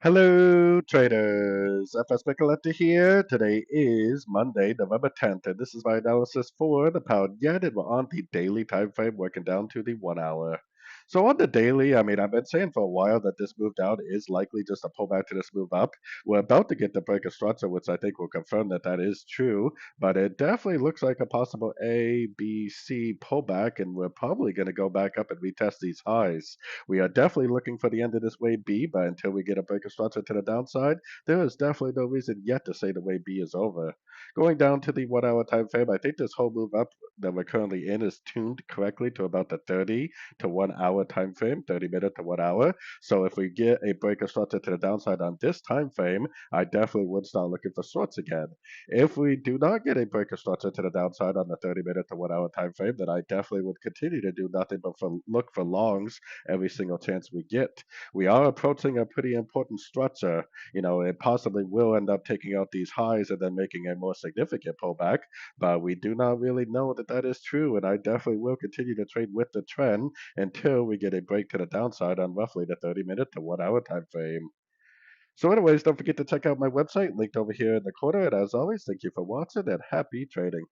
Hello, traders. FX Pip Collector here. Today is Monday, November 10th, and this is my analysis for the pound yen. And we're on the daily time frame, working down to the 1 hour. So on the daily, I've been saying for a while that this move down is likely just a pullback to this move up. We're about to get the break of structure, which I think will confirm that that is true. But it definitely looks like a possible A, B, C pullback, and we're probably going to go back up and retest these highs. We are definitely looking for the end of this wave B, but until we get a break of structure to the downside, there is definitely no reason yet to say the wave B is over. Going down to the 1 hour time frame, I think this whole move up that we're currently in is tuned correctly to about the 30 to 1 hour time frame, 30 minute to 1 hour. So if we get a break of structure to the downside on this time frame, I definitely would start looking for shorts again. If we do not get a break of structure to the downside on the 30 minute to 1 hour time frame, then I definitely would continue to do nothing but look for longs every single chance we get. We are approaching a pretty important structure. It possibly will end up taking out these highs and then making a more significant pullback, but we do not really know that that is true. And I definitely will continue to trade with the trend until we get a break to the downside on roughly the 30 minute to 1 hour time frame. So, anyways, don't forget to check out my website linked over here in the corner. And as always, thank you for watching and happy trading.